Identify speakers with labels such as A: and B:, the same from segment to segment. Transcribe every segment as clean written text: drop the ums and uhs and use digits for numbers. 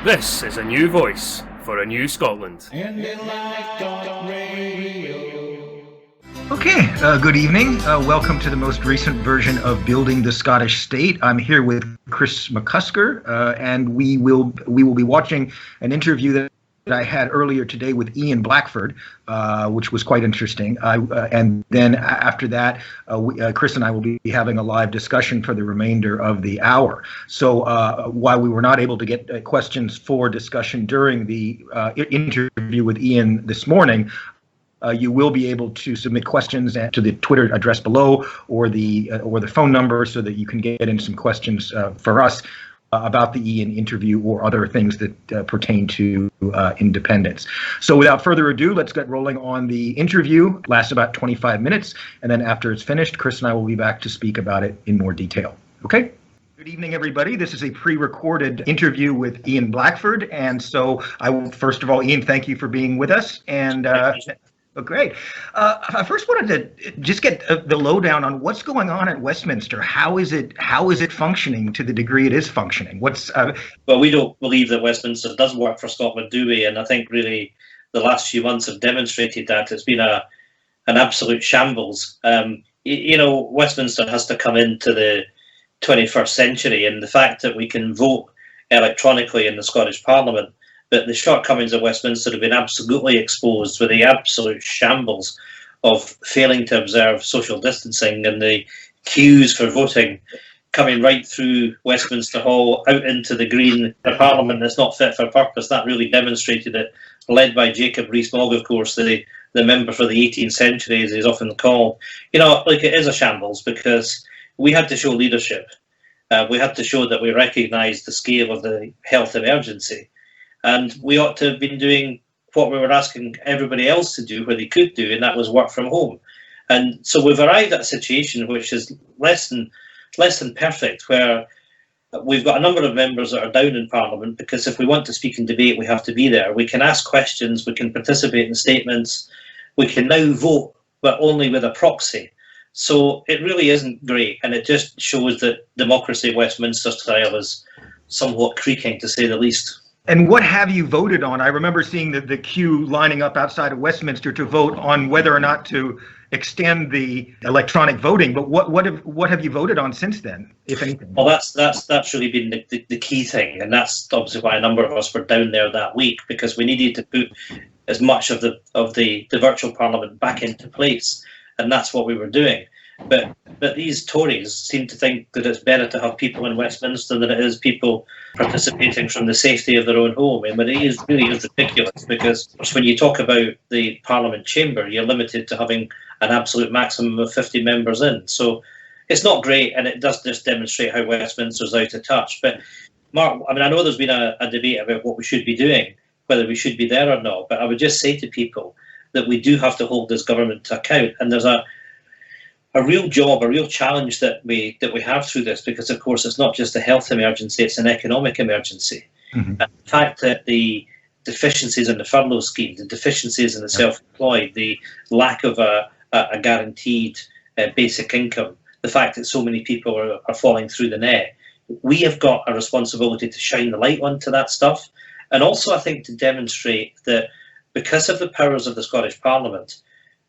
A: This is a new voice for a new Scotland.
B: Okay, good evening. Welcome to the most recent version of Building the Scottish State. I'm here with Chris McCusker, and we will be watching an interview that I had earlier today with Ian Blackford, which was quite interesting. And then after that, Chris and I will be having a live discussion for the remainder of the hour. So while we were not able to get questions for discussion during the interview with Ian this morning, you will be able to submit questions to the Twitter address below or the phone number so that you can get in some questions for us about the Ian interview or other things that pertain to independence. So without further ado, let's get rolling on the interview. It lasts about 25 minutes, and then after it's finished, Chris and I will be back to speak about it in more detail. Okay? Good evening, everybody. This is a pre-recorded interview with Ian Blackford, and so I will, first of all, Ian, thank you for being with us. And oh, great. I first wanted to just get the lowdown on what's going on at Westminster. How is it functioning to the degree it is functioning?
C: Well, we don't believe that Westminster does work for Scotland, do we? And I think really the last few months have demonstrated that it's been an absolute shambles. Westminster has to come into the 21st century, and the fact that we can vote electronically in the Scottish Parliament, but the shortcomings of Westminster have been absolutely exposed with the absolute shambles of failing to observe social distancing and the queues for voting coming right through Westminster Hall out into the green. A parliament that's not fit for purpose. That really demonstrated it, led by Jacob Rees-Mogg, of course, the member for the 18th century, as he's often called. It is a shambles because we had to show leadership. We had to show that we recognise the scale of the health emergency. And we ought to have been doing what we were asking everybody else to do where they could do, and that was work from home. And so we've arrived at a situation which is less than perfect, where we've got a number of members that are down in Parliament because if we want to speak and debate, we have to be there. We can ask questions, we can participate in statements, we can now vote, but only with a proxy. So it really isn't great, and it just shows that democracy Westminster style is somewhat creaking, to say the least.
B: And what have you voted on? I remember seeing the queue lining up outside of Westminster to vote on whether or not to extend the electronic voting. But what have you voted on since then, if anything?
C: Well, that's really been the key thing, and that's obviously why a number of us were down there that week, because we needed to put as much of the virtual Parliament back into place, and that's what we were doing. But these Tories seem to think that it's better to have people in Westminster than it is people participating from the safety of their own home. I mean, it really is ridiculous, because when you talk about the Parliament chamber, you're limited to having an absolute maximum of 50 members in. So it's not great, and it does just demonstrate how Westminster's out of touch. But Mark, I mean, I know there's been a debate about what we should be doing, whether we should be there or not, but I would just say to people that we do have to hold this government to account, and there's a real job, a real challenge that we have through this, because of course it's not just a health emergency, it's an economic emergency. Mm-hmm. And the fact that the deficiencies in the furlough scheme, the deficiencies in the self-employed, the lack of a guaranteed basic income, the fact that so many people are falling through the net, we have got a responsibility to shine the light onto that stuff, and also I think to demonstrate that because of the powers of the Scottish Parliament,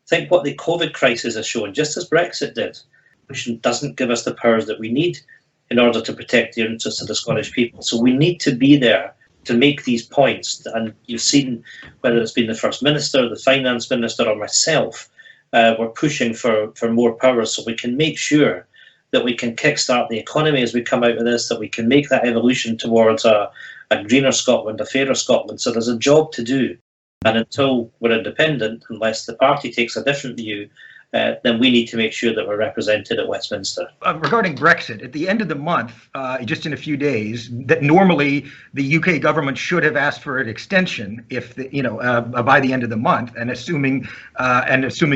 C: think what the COVID crisis has shown, just as Brexit did, which doesn't give us the powers that we need in order to protect the interests of the Scottish people. So we need to be there to make these points. And you've seen, whether it's been the First Minister, the Finance Minister, or myself, we're pushing for more powers so we can make sure that we can kickstart the economy as we come out of this, that we can make that evolution towards a greener Scotland, a fairer Scotland. So there's a job to do. And until we're independent, unless the party takes a different view, then we need to make sure that we're represented at Westminster.
B: Regarding Brexit, at the end of the month, just in a few days, that normally the UK government should have asked for an extension if by the end of the month, and assuming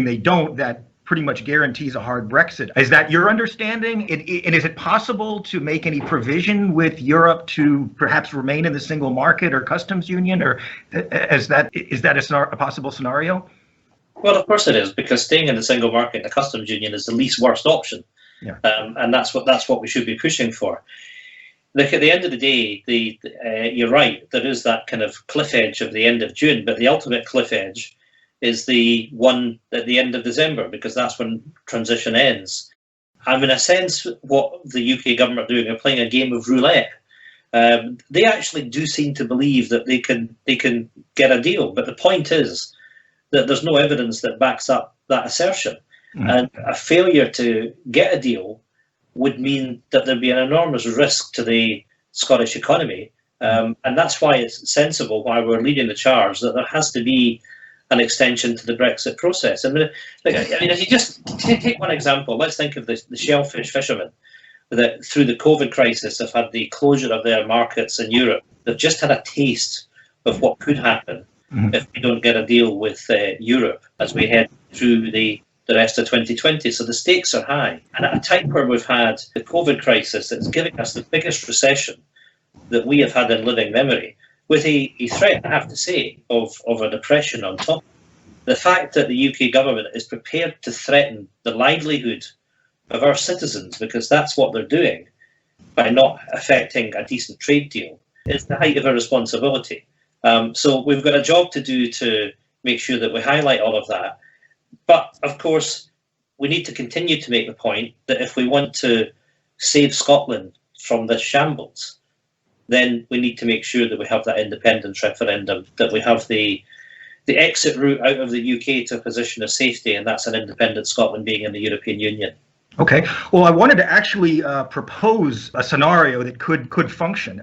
B: they don't, that pretty much guarantees a hard Brexit. Is that your understanding? And is it possible to make any provision with Europe to perhaps remain in the single market or customs union, or is that a possible scenario?
C: Well, of course it is, because staying in the single market and the customs union is the least worst option, and that's what we should be pushing for. look, at the end of the day, you're right, there is that kind of cliff edge of the end of June, but the ultimate cliff edge is the one at the end of December, because that's when transition ends. And in a sense, what the UK government are doing are playing a game of roulette. They actually do seem to believe that they can get a deal, but the point is that there's no evidence that backs up that assertion. And a failure to get a deal would mean that there'd be an enormous risk to the Scottish economy. And that's why it's sensible, why we're leading the charge, that there has to be an extension to the Brexit process. I mean, if you just take one example, let's think of the shellfish fishermen that through the COVID crisis have had the closure of their markets in Europe. They've just had a taste of what could happen if we don't get a deal with Europe as we head through the rest of 2020. So the stakes are high. And at a time where we've had the COVID crisis that's giving us the biggest recession that we have had in living memory, with a threat, I have to say, of a depression on top. The fact that the UK government is prepared to threaten the livelihood of our citizens, because that's what they're doing, by not affecting a decent trade deal, is the height of irresponsibility. So we've got a job to do to make sure that we highlight all of that. But, of course, we need to continue to make the point that if we want to save Scotland from this shambles, then we need to make sure that we have that independence referendum, that we have the exit route out of the UK to a position of safety, and that's an independent Scotland being in the European Union.
B: Okay. Well, I wanted to actually propose a scenario that could function.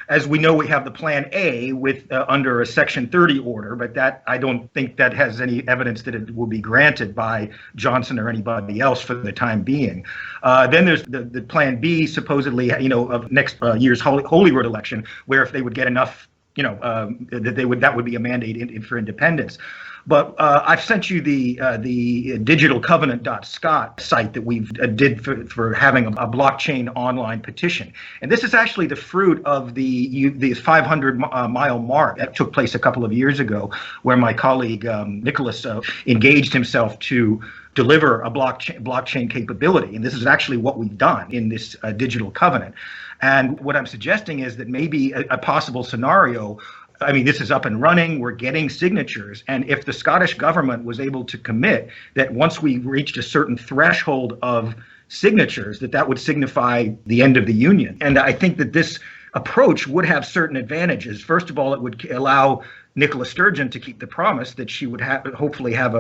B: As we know, we have the Plan A with under a Section 30 order, but that I don't think that has any evidence that it will be granted by Johnson or anybody else for the time being. Then there's the Plan B, supposedly, of next year's Holyrood election, where if they would get enough, that would be a mandate for independence. But I've sent you the digitalcovenant.scot site that we've did for having a blockchain online petition. And this is actually the fruit of the 500-mile mark that took place a couple of years ago, where my colleague Nicholas engaged himself to deliver a blockchain capability. And this is actually what we've done in this digital covenant. And what I'm suggesting is that maybe a possible scenario, I mean, this is up and running, we're getting signatures, and if the Scottish government was able to commit that once we reached a certain threshold of signatures, that would signify the end of the union. And I think that this approach would have certain advantages. First of all, it would allow Nicola Sturgeon to keep the promise that she would hopefully have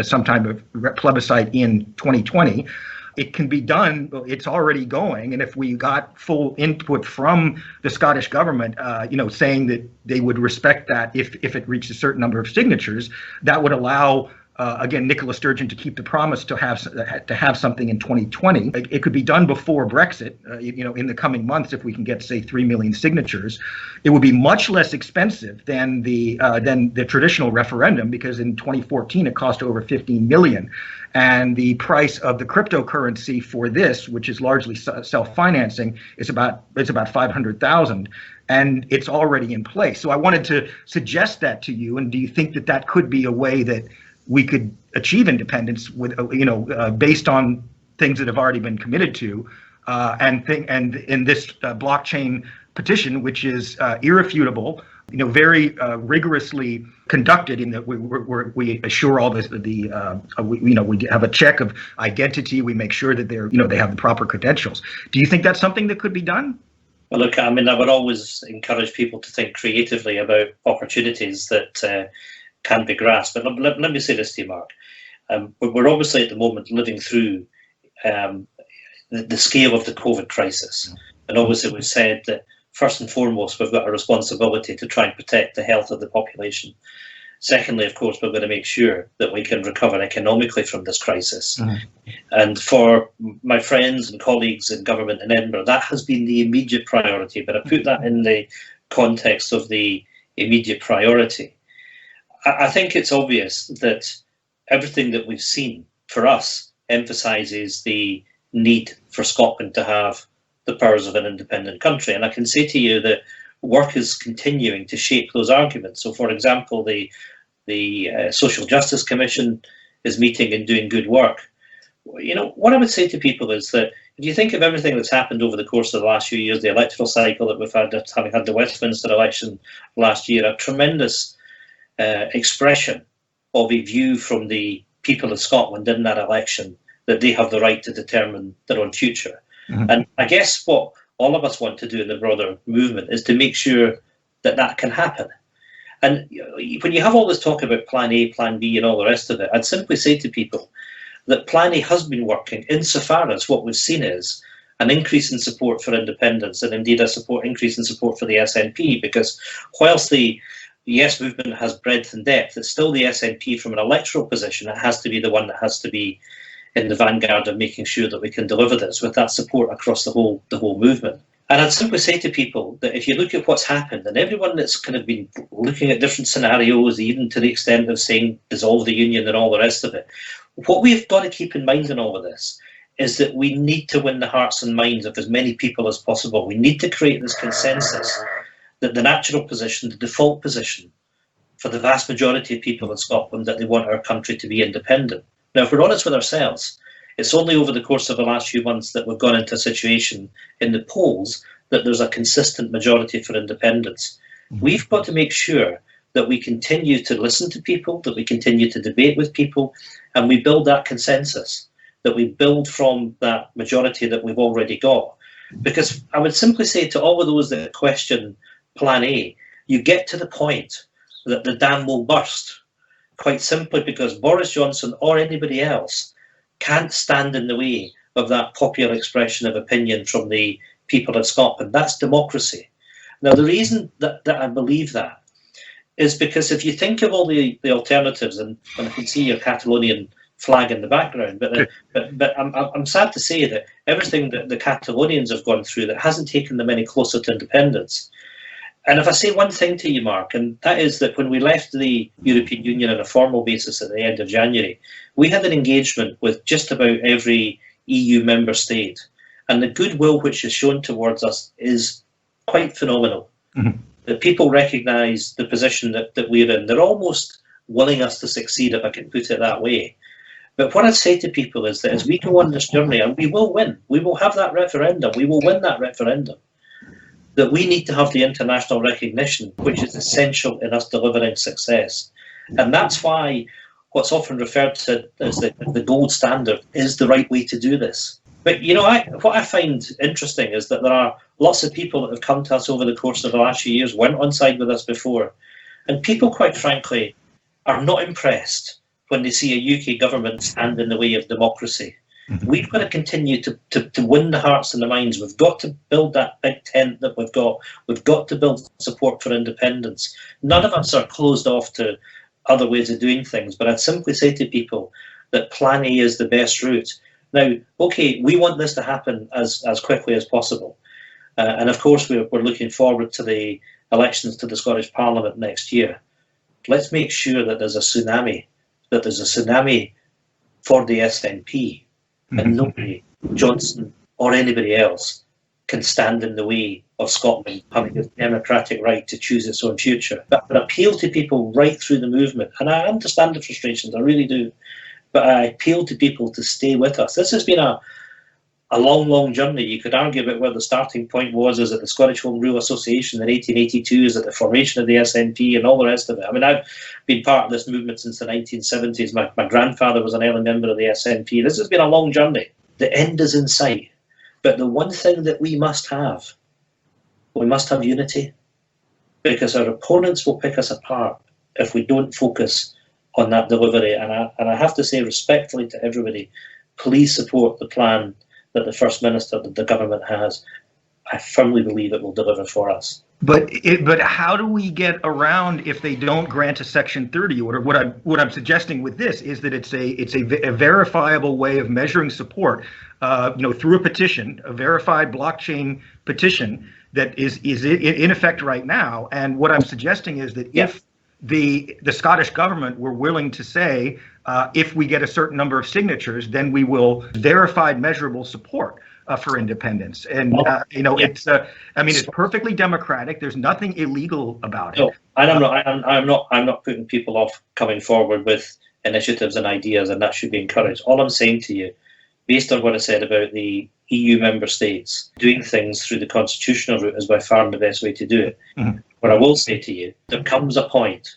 B: some type of plebiscite in 2020. It can be done, it's already going, and if we got full input from the Scottish government, saying that they would respect that if it reached a certain number of signatures, that would allow, again, Nicola Sturgeon to keep the promise to have something in 2020. It could be done before Brexit, in the coming months if we can get, say, 3 million signatures. It would be much less expensive than the traditional referendum, because in 2014 it cost over 15 million. And the price of the cryptocurrency for this, which is largely self-financing, is about 500,000, and it's already in place. So I wanted to suggest that to you. And do you think that could be a way that we could achieve independence with, based on things that have already been committed to, and in this blockchain petition, which is irrefutable, very rigorously conducted, in that we assure all this, we have a check of identity, we make sure that they have the proper credentials. Do you think that's something that could be done?
C: Well, look, I mean, I would always encourage people to think creatively about opportunities that can be grasped. But let me say this to you, Mark. We're obviously at the moment living through the scale of the COVID crisis. And obviously we've said that first and foremost, we've got a responsibility to try and protect the health of the population. Secondly, of course, we've got to make sure that we can recover economically from this crisis. And for my friends and colleagues in government in Edinburgh, that has been the immediate priority. But I put that in the context of the immediate priority. I think it's obvious that everything that we've seen for us emphasises the need for Scotland to have the powers of an independent country. And I can say to you that work is continuing to shape those arguments. So, for example, the Social Justice Commission is meeting and doing good work. what I would say to people is that if you think of everything that's happened over the course of the last few years, the electoral cycle that we've had, having had the Westminster election last year, a tremendous expression of a view from the people of Scotland in that election that they have the right to determine their own future. Mm-hmm. And I guess what all of us want to do in the broader movement is to make sure that that can happen. And when you have all this talk about Plan A, Plan B, and all the rest of it, I'd simply say to people that Plan A has been working insofar as what we've seen is an increase in support for independence, and indeed a increase in support for the SNP, because whilst the Yes movement has breadth and depth, it's still the SNP from an electoral position. It has to be the one that has to be in the vanguard of making sure that we can deliver this with that support across the whole movement. And I'd simply say to people that if you look at what's happened, and everyone that's kind of been looking at different scenarios, even to the extent of saying dissolve the union and all the rest of it, what we've got to keep in mind in all of this is that we need to win the hearts and minds of as many people as possible. We need to create this consensus that the natural position, the default position for the vast majority of people in Scotland, that they want our country to be independent. Now, if we're honest with ourselves, it's only over the course of the last few months that we've gone into a situation in the polls that there's a consistent majority for independence. Mm-hmm. We've got to make sure that we continue to listen to people, that we continue to debate with people, and we build that consensus, that we build from that majority that we've already got. Because I would simply say to all of those that question Plan A, you get to the point that the dam will burst, quite simply because Boris Johnson or anybody else can't stand in the way of that popular expression of opinion from the people of Scotland. That's democracy. Now, the reason that I believe that is because if you think of all the alternatives, and I can see your Catalonian flag in the background, but I'm sad to say that everything that the Catalonians have gone through, that hasn't taken them any closer to independence. And if I say one thing to you, Mark, and that is that when we left the European Union on a formal basis at the end of January, we had an engagement with just about every EU member state. And the goodwill which is shown towards us is quite phenomenal. Mm-hmm. That people recognise the position that we're in. They're almost willing us to succeed, if I can put it that way. But what I'd say to people is that as we go on this journey, and we will win, we will have that referendum, we will win that referendum, that we need to have the international recognition, which is essential in us delivering success. And that's why what's often referred to as the gold standard is the right way to do this. But, what I find interesting is that there are lots of people that have come to us over the course of the last few years, weren't on side with us before. And people, quite frankly, are not impressed when they see a UK government stand in the way of democracy. Mm-hmm. We've got to continue to win the hearts and the minds. We've got to build that big tent that we've got. We've got to build support for independence. None of us are closed off to other ways of doing things, but I'd simply say to people that Plan A is the best route. Now, okay, we want this to happen as quickly as possible. And of course, we're looking forward to the elections to the Scottish Parliament next year. Let's make sure that there's a tsunami for the SNP. And nobody, Johnson or anybody else, can stand in the way of Scotland having a democratic right to choose its own future. But appeal to people right through the movement, and I understand the frustrations, I really do, but I appeal to people to stay with us. This has been a long, long journey. You could argue about where the starting point was. Is it the Scottish Home Rule Association in 1882? Is it the formation of the SNP and all the rest of it? I mean, I've been part of this movement since the 1970s. My grandfather was an early member of the SNP. This has been a long journey. The end is in sight. But the one thing that we must have unity, because our opponents will pick us apart if we don't focus on that delivery. And I have to say respectfully to everybody, please support the plan that the First Minister, that the government has. I firmly believe it will deliver for us.
B: But how do we get around if they don't grant a Section 30? What I'm suggesting with this is that it's a verifiable way of measuring support, through a petition, a verified blockchain petition that is in effect right now. And what I'm suggesting is that if the Scottish government were willing to say, if we get a certain number of signatures, then we will verified measurable support for independence. And it's perfectly democratic. There's nothing illegal about it.
C: No, and I'm not putting people off coming forward with initiatives and ideas, and that should be encouraged. All I'm saying to you based on what I said about the EU member states, doing things through the constitutional route is by far the best way to do it.
B: Mm-hmm.
C: But I will say to you, there comes a point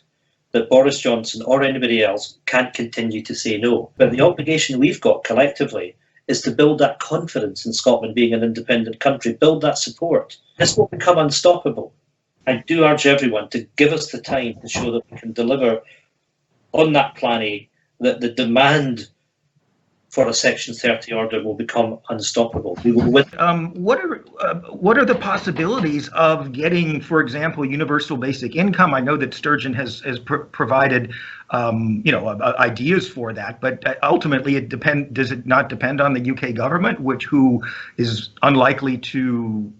C: that Boris Johnson or anybody else can't continue to say no. But the obligation we've got collectively is to build that confidence in Scotland being an independent country, build that support. This will become unstoppable. I do urge everyone to give us the time to show that we can deliver on that plan A, that the demand for a Section 30 order will become unstoppable. We will win.
B: What are the possibilities of getting, for example, universal basic income? I know that Sturgeon has provided, ideas for that, but ultimately does it not depend on the UK government, who is unlikely to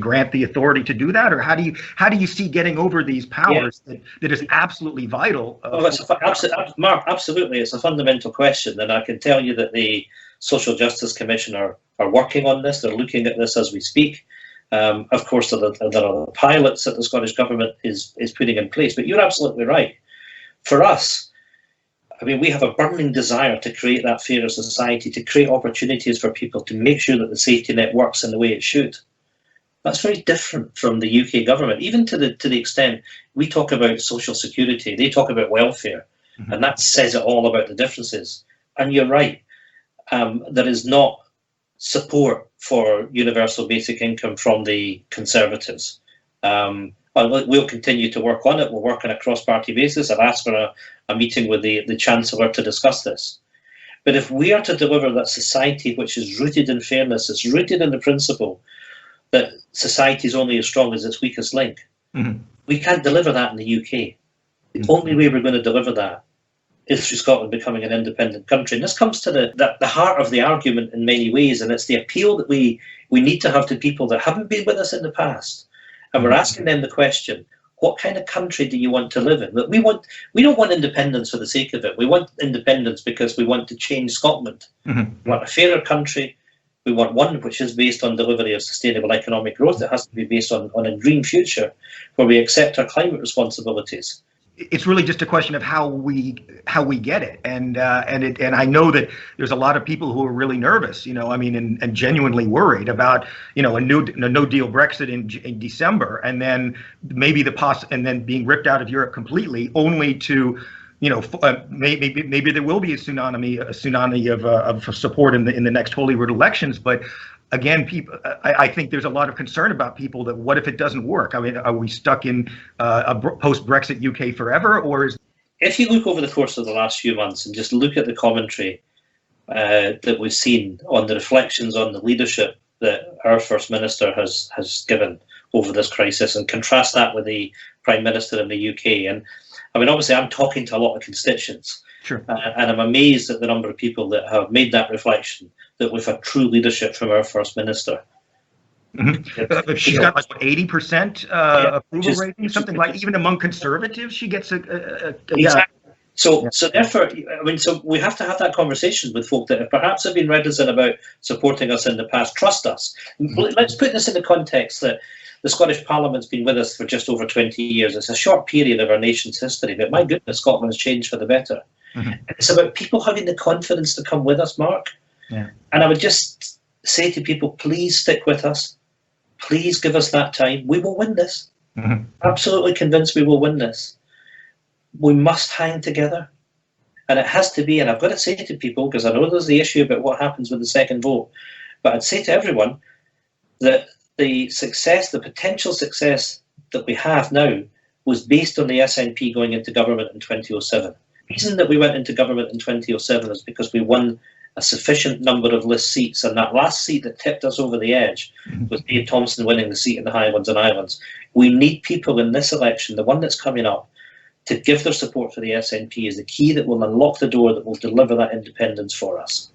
B: grant the authority to do that, or how do you see getting over these powers that is absolutely vital?
C: Mark, absolutely, it's a fundamental question, and I can tell you that the Social Justice Commission are working on this. They're looking at this as we speak. Of course, there are pilots that the Scottish Government is putting in place, but you're absolutely right. For us, I mean, we have a burning desire to create that fairer society, to create opportunities for people, to make sure that the safety net works in the way it should. That's very different from the UK government, even to the extent we talk about social security, they talk about welfare, and that says it all about the differences. And you're right, there is not support for universal basic income from the Conservatives. We'll continue to work on it. We'll work on a cross-party basis. I've asked for a meeting with the Chancellor to discuss this. But if we are to deliver that society which is rooted in fairness, it's rooted in the principle that society is only as strong as its weakest link. We can't deliver that in the UK. The only way we're going to deliver that is through Scotland becoming an independent country. And this comes to the heart of the argument in many ways, and it's the appeal that we need to have to people that haven't been with us in the past. And we're asking them the question, what kind of country do you want to live in? We don't want independence for the sake of it. We want independence because we want to change Scotland. We want a fairer country. We want one which is based on delivery of sustainable economic growth. It has to be based on a green future where we accept our climate responsibilities.
B: It's really just a question of how we get it, and I know that there's a lot of people who are really nervous, and genuinely worried about, a no deal Brexit in December, and then maybe and then being ripped out of Europe completely, only to maybe there will be a tsunami of support in the next Holyrood elections, but. Again, I think there's a lot of concern about people that what if it doesn't work? I mean, are we stuck in a post-Brexit UK forever, or is? If
C: you look over the course of the last few months and just look at the commentary that we've seen on the reflections on the leadership that our First Minister has given over this crisis, and contrast that with the Prime Minister in the UK, and I mean, obviously, I'm talking to a lot of constituents.
B: Sure.
C: And I'm amazed at the number of people that have made that reflection, that we've had true leadership from our First Minister.
B: She's got like 80% approval rating, something like, even among Conservatives, she gets
C: exactly. So therefore, I mean, so we have to have that conversation with folk that perhaps have been reticent about supporting us in the past. Trust us. Let's put this in the context that the Scottish Parliament's been with us for just over 20 years. It's a short period of our nation's history, but my goodness, Scotland has changed for the better. It's about people having the confidence to come with us, Mark.
B: Yeah.
C: And I would just say to people, please stick with us. Please give us that time. We will win this. Absolutely convinced we will win this. We must hang together. And it has to be, and I've got to say to people, because I know there's the issue about what happens with the second vote, but I'd say to everyone that the potential success that we have now was based on the SNP going into government in 2007. The reason that we went into government in 2007 is because we won a sufficient number of list seats, and that last seat that tipped us over the edge was Dave Thompson winning the seat in the Highlands and Islands. We need people in this election, the one that's coming up, to give their support for the SNP is the key that will unlock the door that will deliver that independence for us.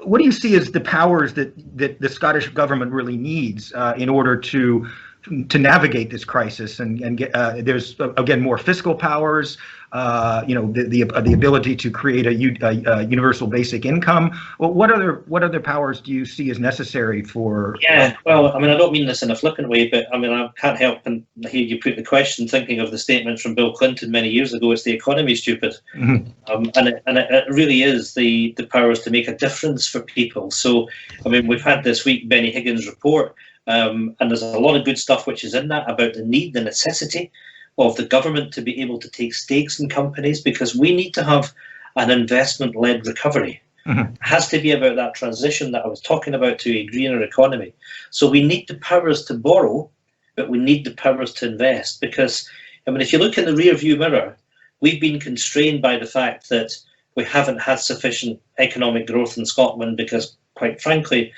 B: What do you see as the powers that the Scottish government really needs in order to to navigate this crisis and get there's again more fiscal powers, the ability to create a universal basic income. Well, what other powers do you see as necessary for?
C: Yeah, well, I mean, I don't mean this in a flippant way, but I mean, I can't help and hear you put the question, thinking of the statement from Bill Clinton many years ago: "It's the economy, stupid." Mm-hmm. And it really is the powers to make a difference for people. So, I mean, we've had this week Benny Higgins' report. And there's a lot of good stuff which is in that about the need, the necessity of the government to be able to take stakes in companies, because we need to have an investment-led recovery. Mm-hmm. It has to be about that transition that I was talking about to a greener economy. So we need the powers to borrow, but we need the powers to invest, because, I mean, if you look in the rear-view mirror, we've been constrained by the fact that we haven't had sufficient economic growth in Scotland because, quite frankly,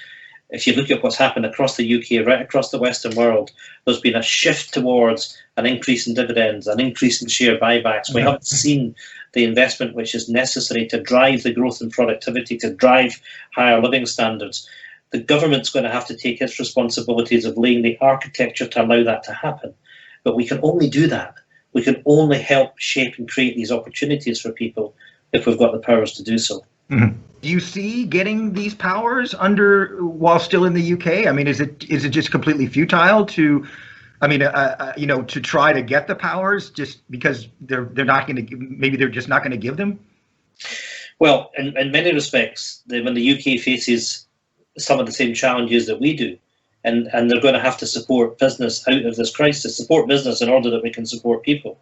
C: if you look at what's happened across the UK, right across the Western world, there's been a shift towards an increase in dividends, an increase in share buybacks. We haven't seen the investment which is necessary to drive the growth in productivity, to drive higher living standards. The government's going to have to take its responsibilities of laying the architecture to allow that to happen. But we can only do that. We can only help shape and create these opportunities for people if we've got the powers to do so.
B: Mm-hmm. Do you see getting these powers while still in the UK? I mean, is it just completely futile to, to try to get the powers just because they're not going to, maybe they're just not going to give them?
C: Well, in many respects, when the UK faces some of the same challenges that we do, and they're going to have to support business out of this crisis, support business in order that we can support people.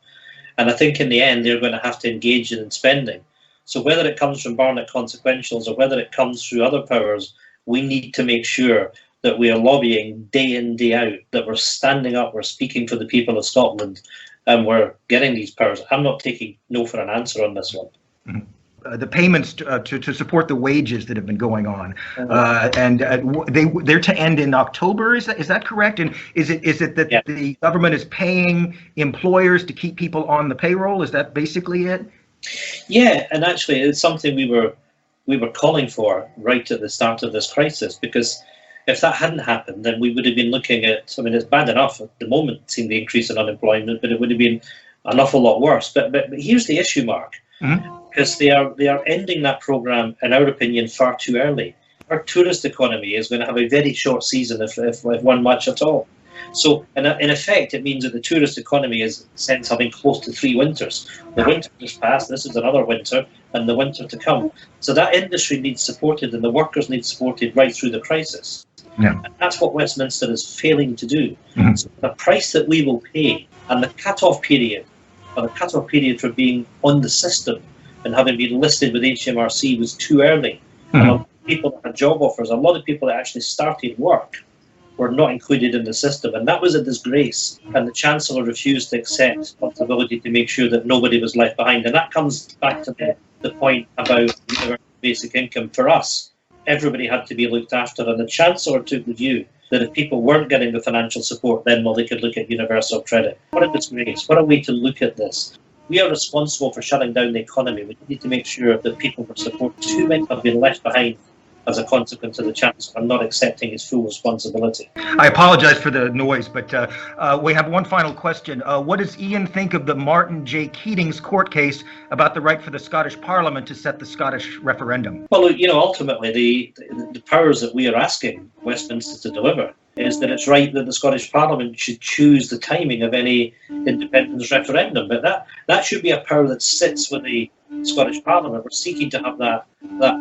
C: And I think in the end, they're going to have to engage in spending. So whether it comes from Barnett Consequentials or whether it comes through other powers, we need to make sure that we are lobbying day in, day out, that we're standing up, we're speaking for the people of Scotland, and we're getting these powers. I'm not taking no for an answer on this one.
B: Mm-hmm. The payments to support the wages that have been going on, they're to end in October. Is that correct? And is it that the government is paying employers to keep people on the payroll? Is that basically it?
C: Yeah, and actually it's something we were calling for right at the start of this crisis, because if that hadn't happened, then we would have been looking at, I mean, it's bad enough at the moment seeing the increase in unemployment, but it would have been an awful lot worse. But here's the issue, Mark, because they are ending that programme, in our opinion, far too early. Our tourist economy is going to have a very short season, if one much at all. So, in effect, it means that the tourist economy is, in a sense, having close to 3 winters. The winter just passed, this is another winter, and the winter to come. So that industry needs supported, and the workers need supported right through the crisis. Yeah. And that's what Westminster is failing to do. Mm-hmm. So the price that we will pay, and the cut-off period, for being on the system and having been listed with HMRC was too early. Mm-hmm. And a lot of people that had job offers, a lot of people that actually started work, were not included in the system, and that was a disgrace. And the Chancellor refused to accept responsibility to make sure that nobody was left behind. And that comes back to the point about universal basic income. For us, everybody had to be looked after, and the Chancellor took the view that if people weren't getting the financial support, then they could look at universal credit. What a disgrace. What a way to look at this. We are responsible for shutting down the economy. We need to make sure that people were supported. Too many have been left behind as a consequence of the Chancellor not accepting his full responsibility.
B: I apologize for the noise, but we have one final question. What does Ian think of the Martin J. Keating's court case about the right for the Scottish Parliament to set the Scottish referendum?
C: Well, ultimately, the powers that we are asking Westminster to deliver is that it's right that the Scottish Parliament should choose the timing of any independence referendum. But that should be a power that sits with the Scottish Parliament. We're seeking to have that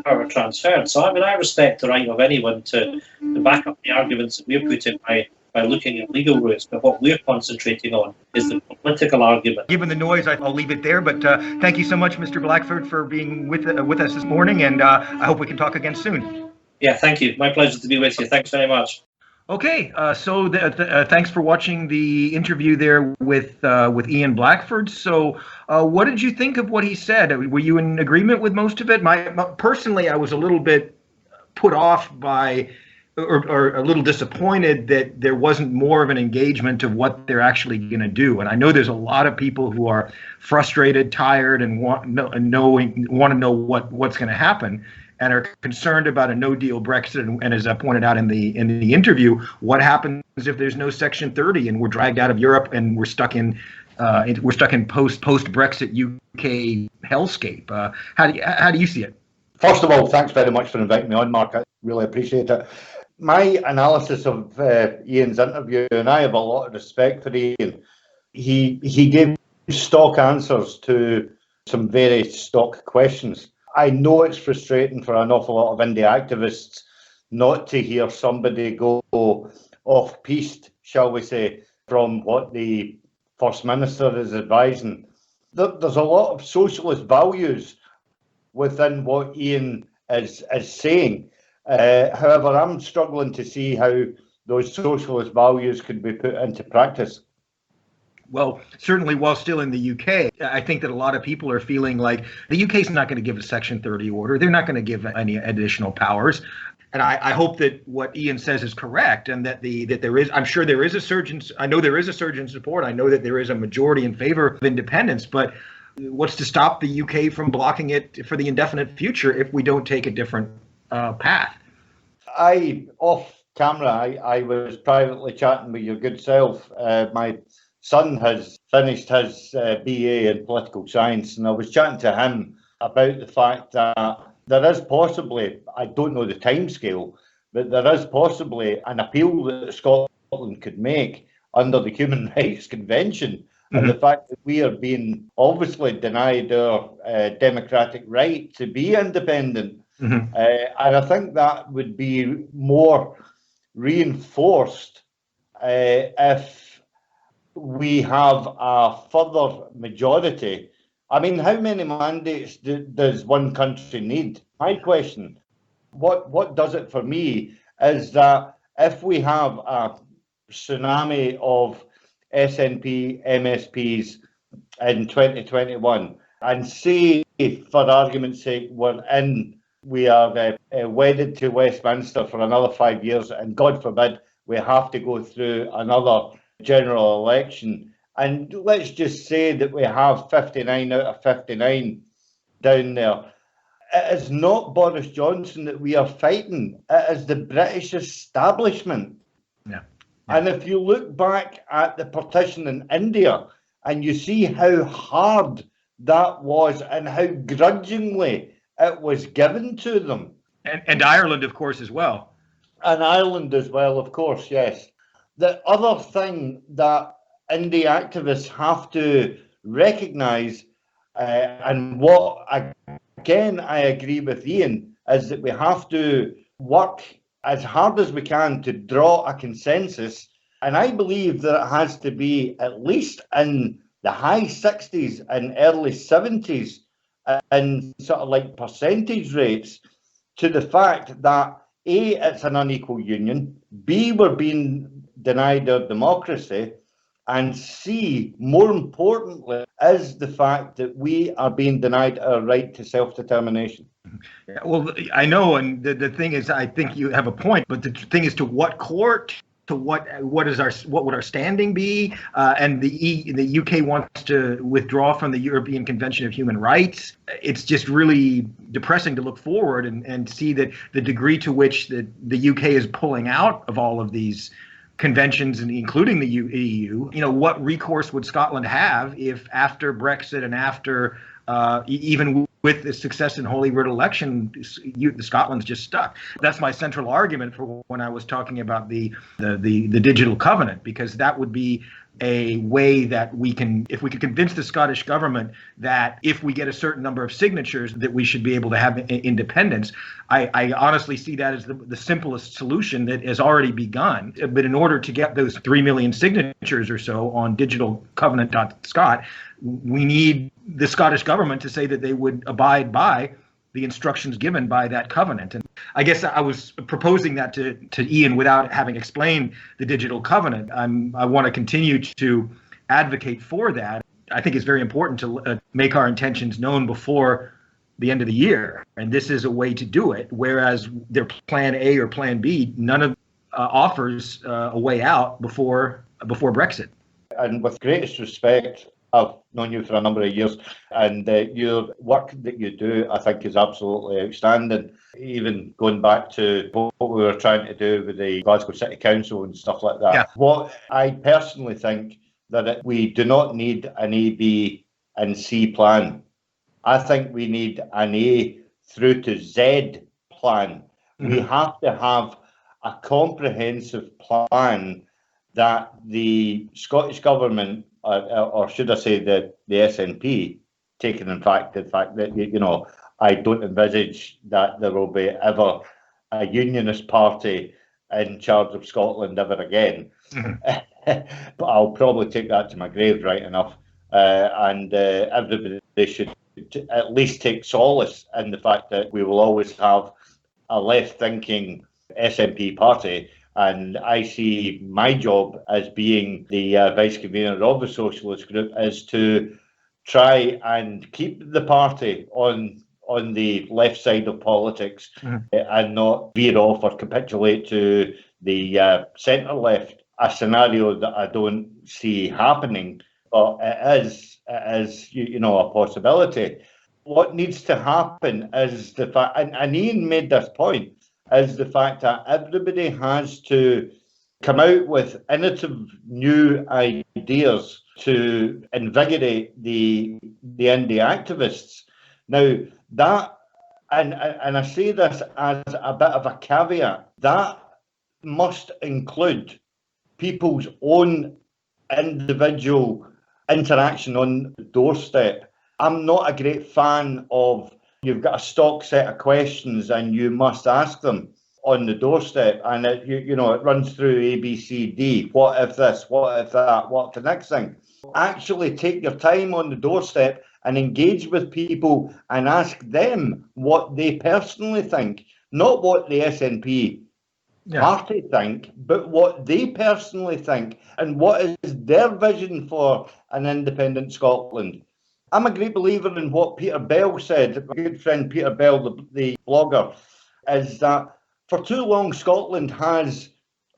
C: power transferred. So, I mean, I respect the right of anyone to back up the arguments that we're putting by looking at legal routes, but what we're concentrating on is the political argument.
B: Given the noise, I'll leave it there, but thank you so much, Mr. Blackford, for being with us this morning, and I hope we can talk again soon.
C: Yeah, thank you. My pleasure to be with you. Thanks very much.
B: Okay, so thanks for watching the interview there with Ian Blackford. So what did you think of what he said? Were you in agreement with most of it? Personally, I was a little bit put off by, or a little disappointed that there wasn't more of an engagement of what they're actually going to do. And I know there's a lot of people who are frustrated, tired, and want to know what's going to happen. and are concerned about a no-deal Brexit. And as I pointed out in the interview, what happens if there's no Section 30 and we're dragged out of Europe and we're stuck in post-Brexit UK hellscape? How do you see it?
D: First of all, thanks very much for inviting me on, Mark. I really appreciate it. My analysis of Ian's interview, and I have a lot of respect for Ian, he gave stock answers to some very stock questions. I know it's frustrating for an awful lot of indie activists not to hear somebody go off-piste, shall we say, from what the First Minister is advising. There's a lot of socialist values within what Ian is saying. However, I'm struggling to see how those socialist values could be put into practice.
B: Well, certainly while still in the UK, I think that a lot of people are feeling like the UK is not going to give a Section 30 order. They're not going to give any additional powers. And I hope that what Ian says is correct, and that there is, I'm sure there is a surge in, I know there is a surge in support. I know that there is a majority in favor of independence, but what's to stop the UK from blocking it for the indefinite future if we don't take a different path?
D: Off camera, I was privately chatting with your good self. My son has finished his BA in political science, and I was chatting to him about the fact that there is possibly, I don't know the timescale, but there is possibly an appeal that Scotland could make under the Human Rights Convention. And the fact that we are being obviously denied our democratic right to be independent. And I think that would be more reinforced if we have a further majority. I mean, how many mandates does one country need? My question, what does it for me is that if we have a tsunami of SNP MSPs in 2021, and say, for argument's sake, we are wedded to Westminster for another 5 years, and God forbid we have to go through another general election, and let's just say that we have 59 out of 59 down there. It is not Boris Johnson that we are fighting, it is the British establishment.
B: Yeah.
D: And if you look back at the partition in India and you see how hard that was and how grudgingly it was given to them.
B: And Ireland, of course, as well.
D: And Ireland as well, of course, yes. The other thing that indie activists have to recognise, and what, again, I agree with Ian, is that we have to work as hard as we can to draw a consensus. And I believe that it has to be at least in the high 60s and early 70s in sort of like percentage rates to the fact that A, it's an unequal union, B, we're being denied our democracy, and C, more importantly, is the fact that we are being denied our right to self-determination.
B: Yeah, well, I know, and the thing is, I think you have a point, but the thing is, to what court? To what would our standing be? And the UK wants to withdraw from the European Convention of Human Rights. It's just really depressing to look forward and see that the degree to which the UK is pulling out of all of these conventions, and including the EU. You know, what recourse would Scotland have if after Brexit and after even with the success in Holyrood election, Scotland's just stuck? That's my central argument for when I was talking about the digital covenant, because that would be a way that we can, if we could convince the Scottish government that if we get a certain number of signatures that we should be able to have independence. I honestly see that as the simplest solution that has already begun. But in order to get those 3 million signatures or so on digitalcovenant.scot, we need the Scottish government to say that they would abide by the instructions given by that covenant. And I guess I was proposing that to Ian without having explained the digital covenant. I want to continue to advocate for that. I think it's very important to make our intentions known before the end of the year. And this is a way to do it. Whereas their plan A or plan B, none of offers a way out before Brexit.
D: And with greatest respect, I've known you for a number of years, and your work that you do, I think, is absolutely outstanding. Even going back to what we were trying to do with the Glasgow City Council and stuff like that.
B: Yeah.
D: What I personally think that we do not need an A, B, and C plan. I think we need an A through to Z plan. We have to have a comprehensive plan that the Scottish Government, or should I say the SNP, taking in fact the fact that, you know, I don't envisage that there will be ever a unionist party in charge of Scotland ever again. But I'll probably take that to my grave, right enough. And everybody should at least take solace in the fact that we will always have a left-thinking SNP party. And I see my job as being the vice convener of the socialist group is to try and keep the party on the left side of politics and not veer off or capitulate to the centre left, a scenario that I don't see happening, but it is you know, a possibility. What needs to happen is the fact, and Ian made this point, is the fact that everybody has to come out with innovative new ideas to invigorate the indie activists. Now that, and I say this as a bit of a caveat, that must include people's own individual interaction on the doorstep. I'm not a great fan of, you've got a stock set of questions and you must ask them on the doorstep, and you know, it runs through A, B, C, D. What if this? What if that? What if the next thing? Actually take your time on the doorstep and engage with people and ask them what they personally think, not what the SNP party think, but what they personally think and what is their vision for an independent Scotland. I'm a great believer in what Peter Bell said, my good friend Peter Bell, the blogger, is that for too long Scotland has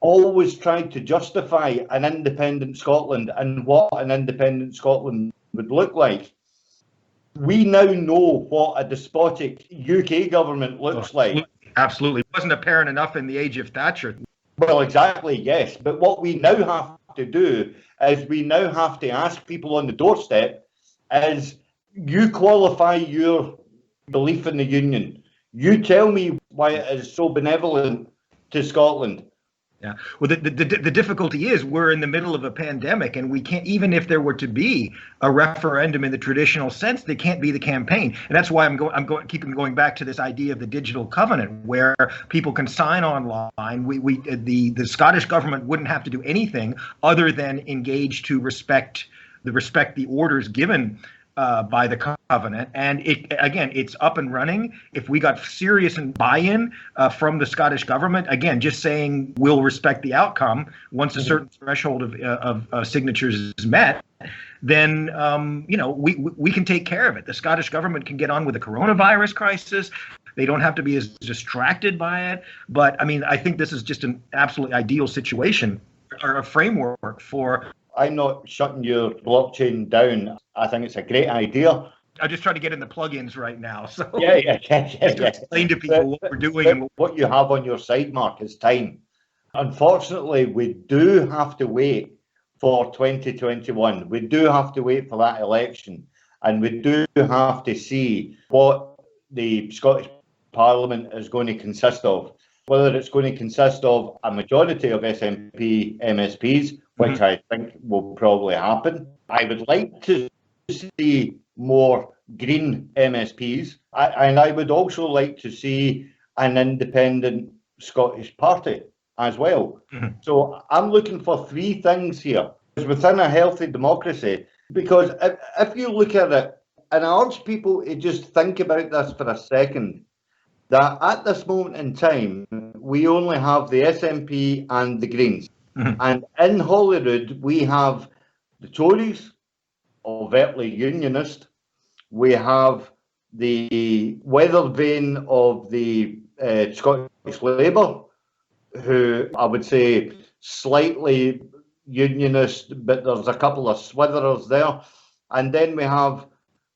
D: always tried to justify an independent Scotland and what an independent Scotland would look like. We now know what a despotic UK government looks like.
B: Absolutely. It wasn't apparent enough in the age of Thatcher.
D: Well, exactly, yes. But what we now have to do is we now have to ask people on the doorstep is, you qualify your belief in the union. You tell me why it is so benevolent to Scotland.
B: Yeah. Well, the difficulty is we're in the middle of a pandemic, and we can't, even if there were to be a referendum in the traditional sense, they can't be the campaign. And that's why I'm keeping going back to this idea of the digital covenant, where people can sign online. The Scottish government wouldn't have to do anything other than engage to respect the orders given by the covenant, and it's up and running. If we got serious buy-in from the Scottish government, again, just saying we'll respect the outcome once a certain threshold of signatures is met, then we can take care of it. The Scottish government can get on with the coronavirus crisis. They don't have to be as distracted by it. But I mean, I think this is just an absolutely ideal situation or a framework for.
D: I'm not shutting your blockchain down. I think it's a great idea.
B: I just try to get in the plugins right now. So
D: yeah.
B: To explain to people what we're doing. And
D: what you have on your side, Mark, is time. Unfortunately, we do have to wait for 2021. We do have to wait for that election. And we do have to see what the Scottish Parliament is going to consist of. Whether it's going to consist of a majority of SNP MSPs, which I think will probably happen. I would like to see more Green MSPs, and I would also like to see an independent Scottish party as well. So I'm looking for three things here within a healthy democracy, because if you look at it, and I urge people to just think about this for a second, that at this moment in time, we only have the SNP and the Greens. And in Holyrood, we have the Tories, overtly unionist. We have the weather vane of the Scottish Labour, who I would say slightly unionist, but there's a couple of switherers there. And then we have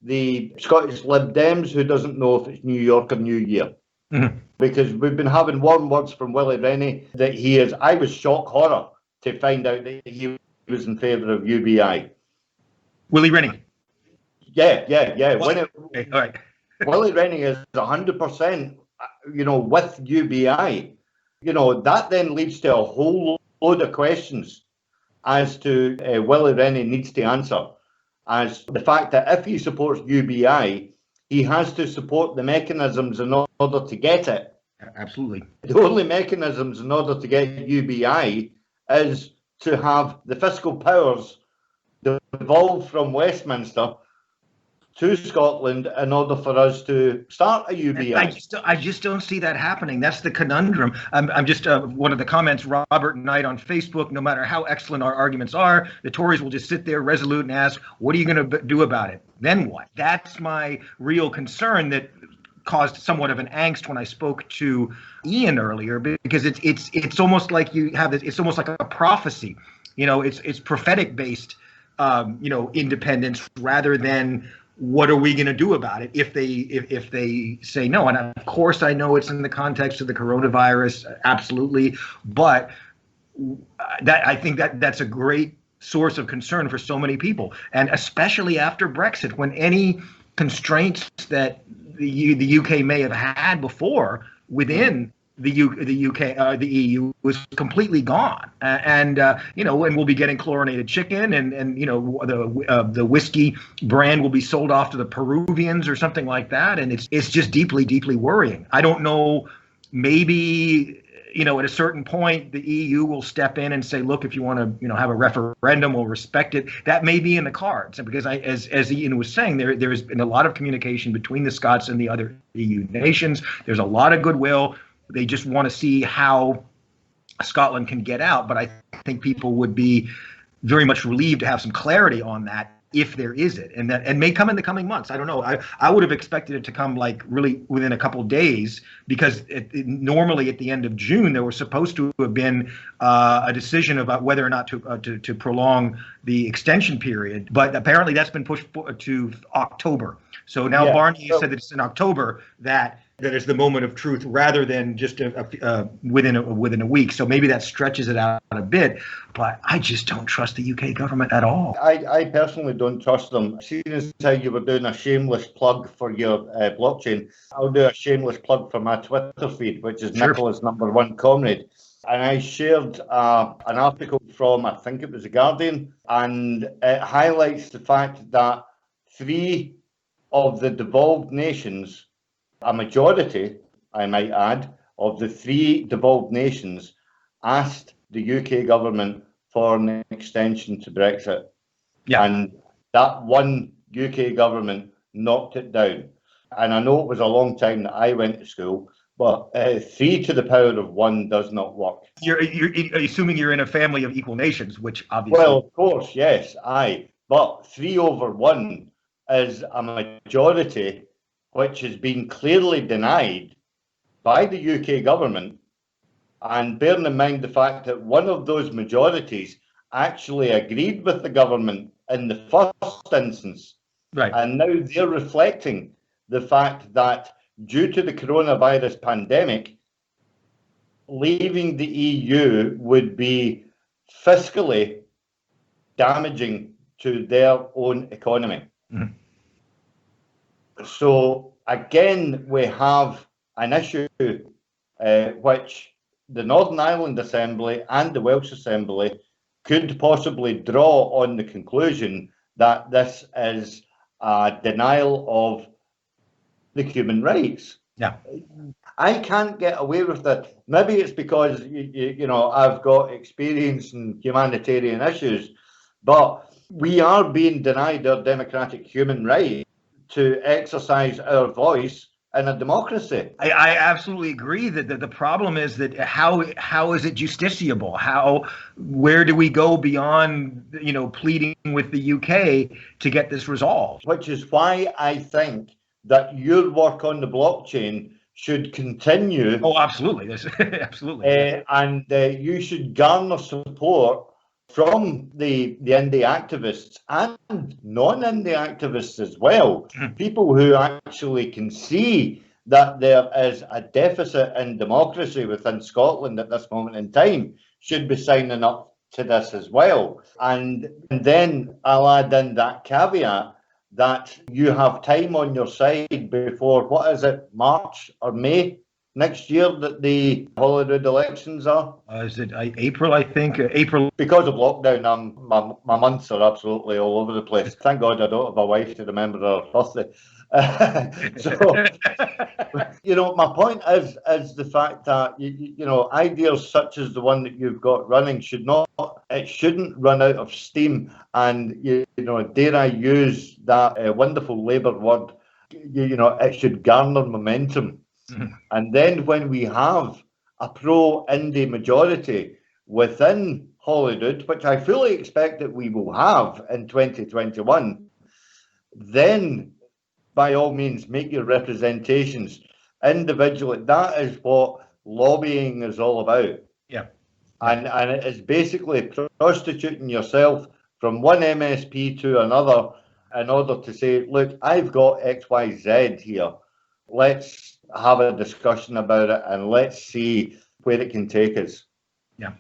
D: the Scottish Lib Dems, who doesn't know if it's New York or New Year.
B: Mhm.
D: Because we've been having warm words from Willie Rennie that he is. I was shock horror to find out that he was in favour of UBI.
B: Willie Rennie.
D: Yeah.
B: Okay, all right.
D: Willie Rennie is 100%, with UBI. That then leads to a whole load of questions as to Willie Rennie needs to answer. As the fact that if he supports UBI, he has to support the mechanisms in order to get it.
B: Absolutely.
D: The only mechanisms in order to get UBI is to have the fiscal powers devolved from Westminster to Scotland in order for us to start a UBI.
B: I just don't see that happening. That's the conundrum. I'm just one of the comments, Robert Knight on Facebook, no matter how excellent our arguments are, the Tories will just sit there resolute and ask, what are you going to do about it? Then what? That's my real concern that caused somewhat of an angst when I spoke to Ian earlier, because it's almost like you have this, it's almost like a prophecy. It's prophetic based, independence rather than what are we going to do about it if they say no. And of course, I know it's in the context of the coronavirus, absolutely, but I think that's a great source of concern for so many people, and especially after Brexit, when any constraints that the UK may have had before within the EU was completely gone, and we'll be getting chlorinated chicken, and the whiskey brand will be sold off to the Peruvians or something like that, and it's just deeply worrying. I don't know, maybe at a certain point the EU will step in and say, look, if you want to have a referendum, we'll respect it. That may be in the cards, and because as Ian was saying, there has been a lot of communication between the Scots and the other EU nations. There's a lot of goodwill. They just want to see how Scotland can get out. But I think people would be very much relieved to have some clarity on that, if there is it, and that may come in the coming months. I don't know. I would have expected it to come like really within a couple of days, because normally at the end of June there was supposed to have been a decision about whether or not to prolong the extension period, but apparently that's been pushed to October. So now Barnier said that it's in October that is the moment of truth, rather than just within a week. So maybe that stretches it out a bit, but I just don't trust the UK government at all.
D: I personally don't trust them. Seeing as how you were doing a shameless plug for your blockchain, I'll do a shameless plug for my Twitter feed, which is sure. Nicola's #1 comrade. And I shared an article from, I think it was The Guardian, and it highlights the fact that 3 of the devolved nations, a majority, I might add, of the 3 devolved nations asked the UK government for an extension to Brexit. Yeah. And that one UK government knocked it down. And I know it was a long time that I went to school, but 3 to the power of 1 does not work.
B: You're assuming you're in a family of equal nations, which obviously...
D: Well, of course, yes, aye. But 3 over 1 is a majority which has been clearly denied by the UK government, and bearing in mind the fact that one of those majorities actually agreed with the government in the first instance, right? And now they're reflecting the fact that due to the coronavirus pandemic, leaving the EU would be fiscally damaging to their own economy. Mm-hmm. So again, we have an issue which the Northern Ireland Assembly and the Welsh Assembly could possibly draw on the conclusion that this is a denial of the human rights. Yeah, I can't get away with it. Maybe it's because I've got experience in humanitarian issues, but we are being denied our democratic human right to exercise our voice in a democracy.
B: I absolutely agree that the problem is that how is it justiciable? Where do we go beyond pleading with the UK to get this resolved?
D: Which is why I think that your work on the blockchain should continue.
B: Oh, absolutely, absolutely.
D: And you should garner support from the indie activists and non-indie activists as well, people who actually can see that there is a deficit in democracy within Scotland at this moment in time, should be signing up to this as well. And then I'll add in that caveat that you have time on your side before, what is it, March or May next year that the Holyrood elections are?
B: Is it April, I think? April.
D: Because of lockdown, my months are absolutely all over the place. Thank God I don't have a wife to remember her birthday. So, my point is the fact that, ideas such as the one that you've got running shouldn't run out of steam. And, dare I use that wonderful Labour word, it should garner momentum. Mm-hmm. And then when we have a pro-indie majority within Holyrood, which I fully expect that we will have in 2021, then by all means make your representations individually. That is what lobbying is all about.
B: Yeah.
D: And it is basically prostituting yourself from one MSP to another in order to say, look, I've got XYZ here. Let's have a discussion about it and let's see where it can take us.
B: Yeah.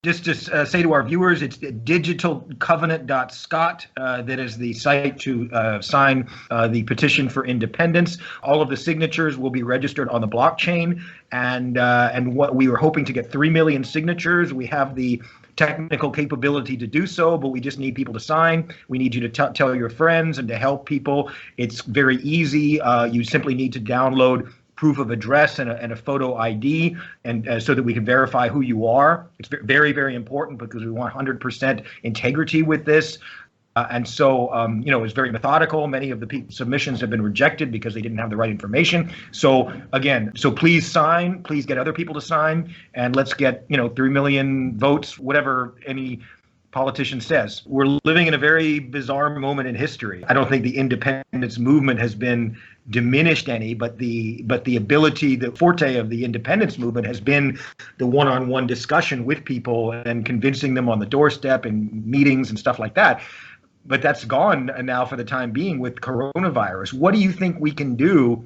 B: Just to say to our viewers, it's digitalcovenant.scot. That is the site to sign the petition for independence. All of the signatures will be registered on the blockchain, and what we were hoping to get 3 million signatures. We have the technical capability to do so, but we just need people to sign. We need you to tell your friends and to help people. It's very easy. You simply need to download proof of address and a photo ID, and so that we can verify who you are. It's very, very important because we want 100% integrity with this. And so, it's very methodical. Many of the submissions have been rejected because they didn't have the right information. So again, please sign, please get other people to sign, and let's get, 3 million votes, whatever any politician says. We're living in a very bizarre moment in history. I don't think the independence movement has been diminished any, but the ability, the forte of the independence movement has been the one-on-one discussion with people and convincing them on the doorstep and meetings and stuff like that. But that's gone now for the time being with coronavirus. What do you think we can do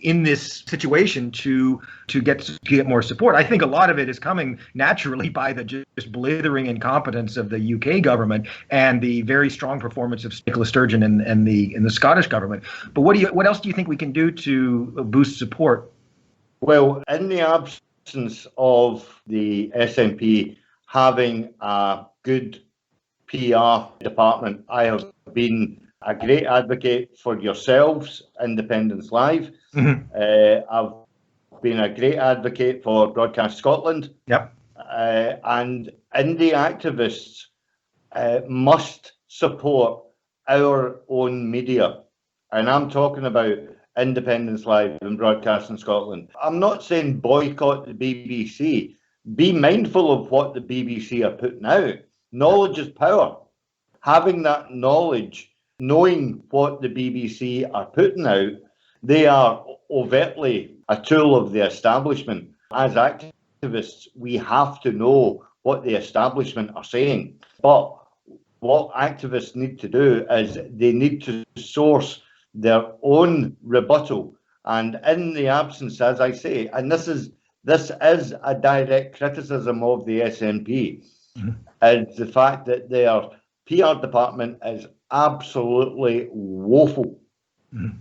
B: in this situation to get more support? I think a lot of it is coming naturally by the just blithering incompetence of the UK government and the very strong performance of Nicola Sturgeon and the Scottish government. But what else do you think we can do to boost support?
D: Well, in the absence of the SNP having a good PR department, I have been a great advocate for yourselves, Independence Live. Mm-hmm. I've been a great advocate for Broadcast Scotland.
B: Yep.
D: And indie activists must support our own media. And I'm talking about Independence Live and Broadcasting Scotland. I'm not saying boycott the BBC. Be mindful of what the BBC are putting out. Knowledge is power. Having that knowledge, knowing what the BBC are putting out, they are overtly a tool of the establishment. As activists, we have to know what the establishment are saying. But what activists need to do is they need to source their own rebuttal. And in the absence, as I say, and this is a direct criticism of the SNP, is the fact that their PR department is absolutely woeful. Mm-hmm.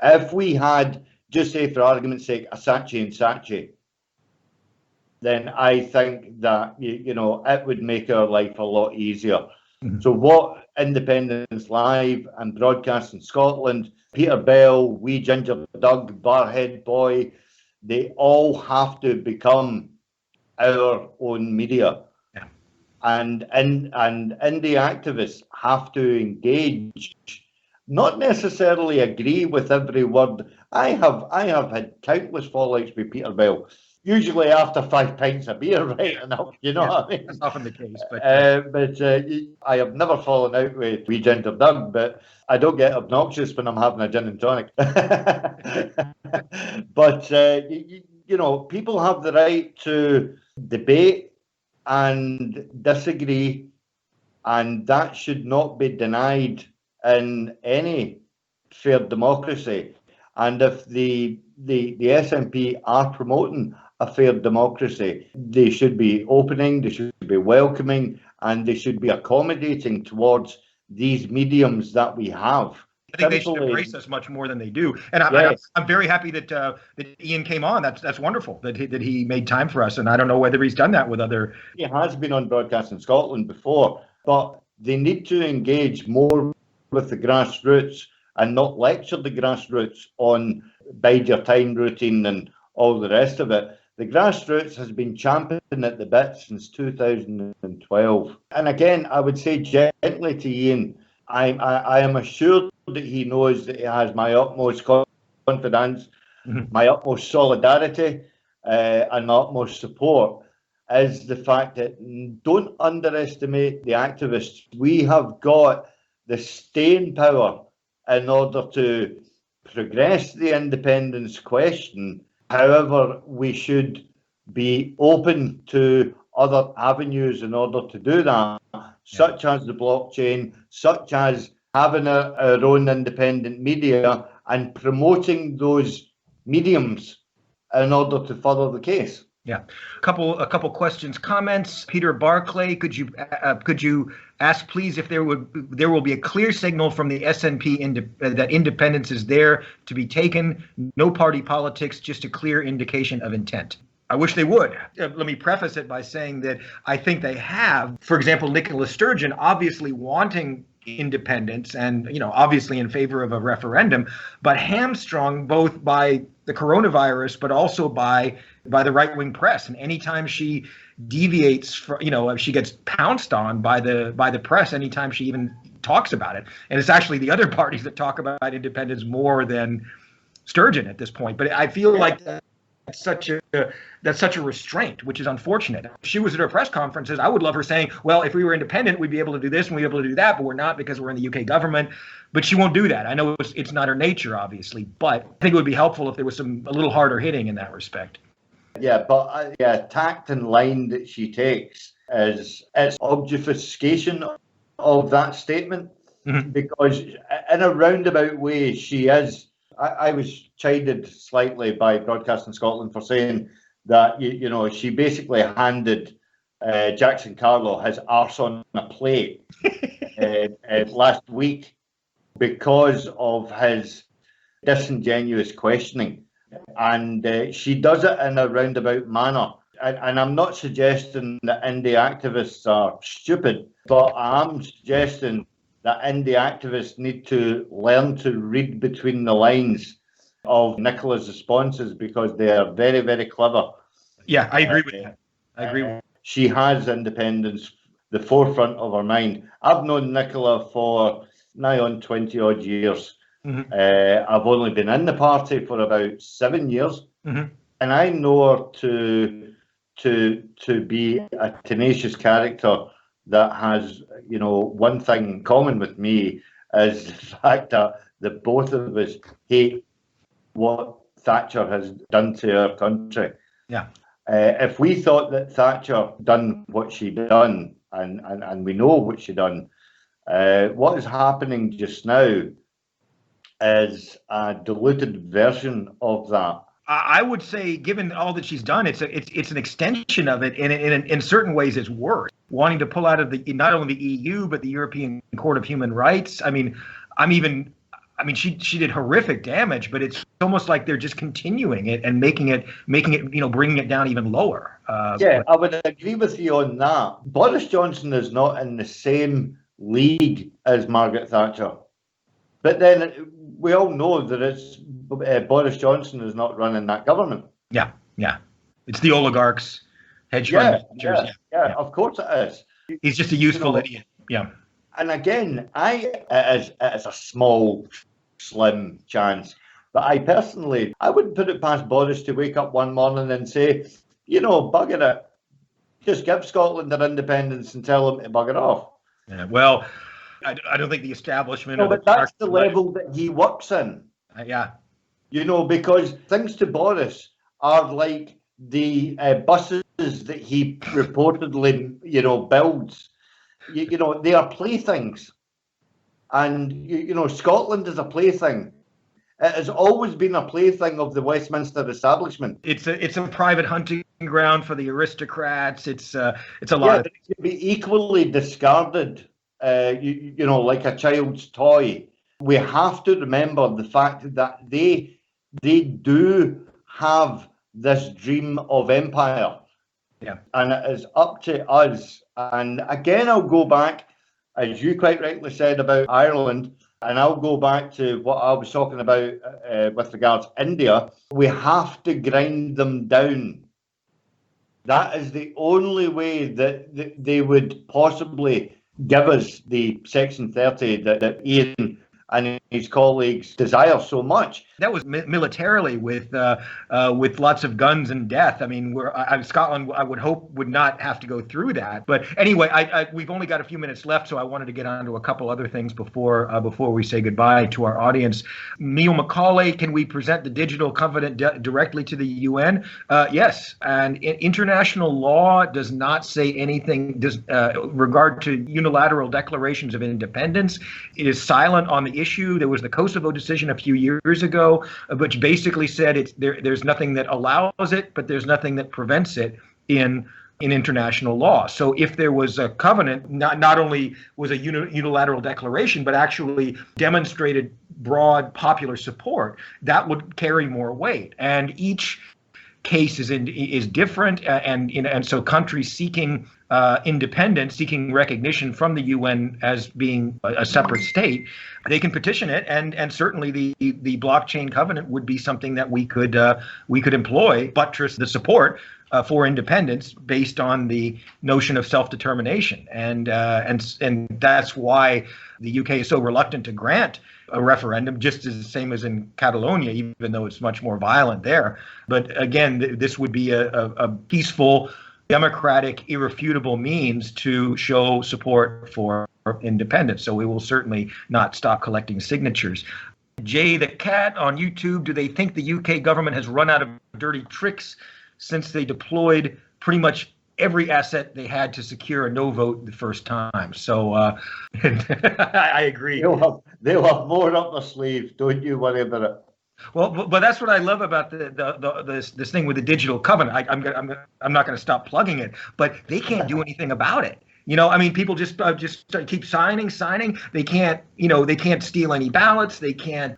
D: If we had, just say for argument's sake, a Saatchi and Saatchi, then I think that it would make our life a lot easier. Mm-hmm. So what Independence Live and Broadcasting Scotland, Peter Bell, Wee Ginger Doug, Barhead Boy, they all have to become our own media. And indie activists have to engage, not necessarily agree with every word. I have had countless fallouts with Peter Bell, usually after 5 pints of beer, right enough, what I mean?
B: That's often the case. But
D: I have never fallen out with Wee Ginger Doug, but I don't get obnoxious when I'm having a gin and tonic. But, people have the right to debate and disagree and that should not be denied in any fair democracy. And if the SNP are promoting a fair democracy, they should be opening, they should be welcoming, and they should be accommodating towards these mediums that we have.
B: I think they should embrace us much more than they do, and I'm very happy that Ian came on. That's wonderful that he made time for us, and I don't know whether he's done that with other.
D: He has been on Broadcasting Scotland before, but they need to engage more with the grassroots and not lecture the grassroots on bide your time routine and all the rest of it. The grassroots has been championing at the bit since 2012, and again, I would say gently to Ian, I am assured that he knows that he has my utmost confidence, my utmost solidarity, and my utmost support, is the fact that don't underestimate the activists. We have got the staying power in order to progress the independence question. However, we should be open to other avenues in order to do that, such as the blockchain, such as having our own independent media and promoting those mediums in order to further the case.
B: Yeah, a couple questions, comments. Peter Barclay, could you ask please if there will be a clear signal from the SNP that independence is there to be taken, no party politics, just a clear indication of intent. I wish they would. Let me preface it by saying that I think they have. For example, Nicola Sturgeon obviously wanting independence and, obviously in favor of a referendum, but hamstrung both by the coronavirus, but also by the right-wing press. And anytime she deviates from, she gets pounced on by the press anytime she even talks about it. And it's actually the other parties that talk about independence more than Sturgeon at this point. But I feel like that's such a restraint, which is unfortunate. If she was at her press conferences, I would love her saying, well, if we were independent, we'd be able to do this and we'd be able to do that, but we're not because we're in the UK government. But she won't do that. I know it's not her nature, obviously, but I think it would be helpful if there was a little harder hitting in that respect.
D: Yeah, but tact and line that she takes is obfuscation of that statement, because in a roundabout way, she is. I was chided slightly by Broadcasting Scotland for saying that she basically handed Jackson Carlo his arse on a plate last week because of his disingenuous questioning. And she does it in a roundabout manner. And I'm not suggesting that indie activists are stupid, but I'm suggesting that indie activists need to learn to read between the lines of Nicola's responses, because they are very, very clever.
B: Yeah, I agree with that. I agree with that.
D: She has independence the forefront of her mind. I've known Nicola for nigh on 20 odd years. I've only been in the party for about 7 years, and I know her to be a tenacious character that has, one thing in common with me is the fact that the both of us hate what Thatcher has done to our country.
B: Yeah.
D: If we thought that Thatcher done what she done, and we know what she done, what is happening just now is a diluted version of that.
B: I would say, given all that she's done, it's an extension of it, and in certain ways, it's worse. Wanting to pull out of not only the EU but the European Court of Human Rights. She did horrific damage, but it's almost like they're just continuing it and making it, bringing it down even lower.
D: I would agree with you on that. Boris Johnson is not in the same league as Margaret Thatcher, but then we all know that it's Boris Johnson is not running that government. Yeah.
B: It's the oligarchs, hedge fund managers.
D: Yeah, of course it is.
B: He's just a useful idiot. Yeah.
D: And again, it is a small, slim chance. But I wouldn't put it past Boris to wake up one morning and say, bugger it. Just give Scotland their independence and tell them to bugger off.
B: Yeah, well, I don't think the establishment...
D: No, but that's the level that he works in.
B: Yeah.
D: Because things to Boris are like the buses that he reportedly, builds. you know, they are playthings. And, you know, Scotland is a plaything. It has always been a plaything of the Westminster establishment.
B: It's a private hunting ground for the aristocrats. It's a lot.
D: Yeah, it can be equally discarded, you know, like a child's toy. We have to remember the fact that they do have this dream of empire.
B: Yeah.
D: And it is up to us. And again, I'll go back, as you quite rightly said about Ireland, and I'll go back to what I was talking about with regards to India. We have to grind them down. That is the only way that they would possibly give us the Section 30 that Ian and his colleagues desire so much.
B: That was militarily with lots of guns and death. I mean, Scotland, I would hope, would not have to go through that. But anyway, we've only got a few minutes left, so I wanted to get on to a couple other things before we say goodbye to our audience. Neil Macaulay, can we present the digital covenant directly to the UN? Yes, and international law does not say anything regard to unilateral declarations of independence. It is silent on the issue. There was the Kosovo decision a few years ago, which basically said there's nothing that allows it, but there's nothing that prevents it in international law. So if there was a covenant, not only was a unilateral declaration, but actually demonstrated broad popular support, that would carry more weight. And each case is different, and so countries seeking independence, seeking recognition from the UN as being a separate state, they can petition it, and certainly the blockchain covenant would be something that we could employ, buttress the support for independence based on the notion of self-determination, and that's why the UK is so reluctant to grant a referendum, just as the same as in Catalonia, even though it's much more violent there. But again, this would be a peaceful, democratic, irrefutable means to show support for independence. So we will certainly not stop collecting signatures. Jay the Cat on YouTube, do they think the UK government has run out of dirty tricks since they deployed pretty much every asset they had to secure a no vote the first time? So I agree.
D: They'll have more up their sleeve. Don't you worry about it.
B: Well, but that's what I love about this thing with the digital covenant. I'm not going to stop plugging it, but they can't do anything about it. You know, I mean, people just keep signing. They can't steal any ballots. They can't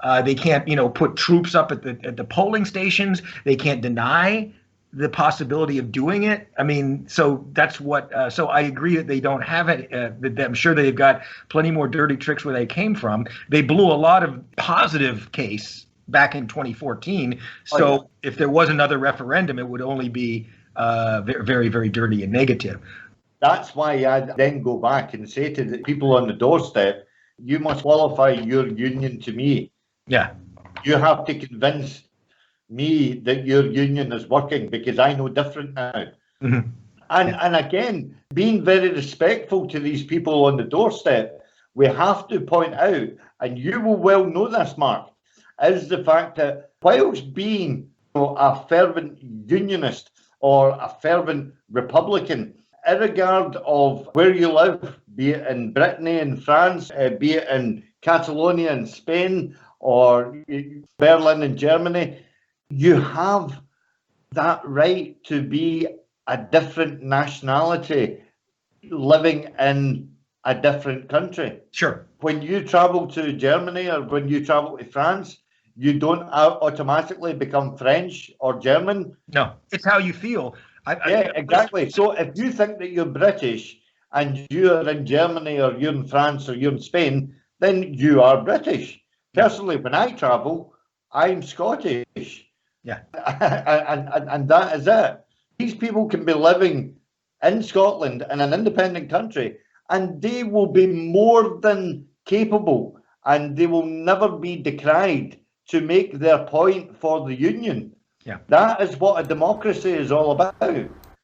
B: put troops up at the polling stations. They can't deny the possibility of doing it. I mean, so that's what. So I agree that they don't have it. I'm sure they've got plenty more dirty tricks where they came from. They blew a lot of positive case back in 2014. So if there was another referendum, it would only be very, very dirty and negative.
D: That's why I then go back and say to the people on the doorstep, you must qualify your union to me.
B: Yeah.
D: You have to convince me that your union is working, because I know different now.
B: Mm-hmm.
D: And again, being very respectful to these people on the doorstep, we have to point out, and you will well know this, Mark, is the fact that whilst being a fervent unionist or a fervent Republican, irregard of where you live, be it in Brittany and France, be it in Catalonia and Spain, or Berlin and Germany, you have that right to be a different nationality living in a different country.
B: Sure.
D: When you travel to Germany or when you travel to France, you don't automatically become French or German.
B: No, it's how you feel.
D: Yeah, exactly. So if you think that you're British and you're in Germany or you're in France or you're in Spain, then you are British. Personally, when I travel, I'm Scottish.
B: Yeah.
D: and that is it. These people can be living in Scotland in an independent country, and they will be more than capable, and they will never be decried to make their point for the union.
B: Yeah.
D: That is what a democracy is all about.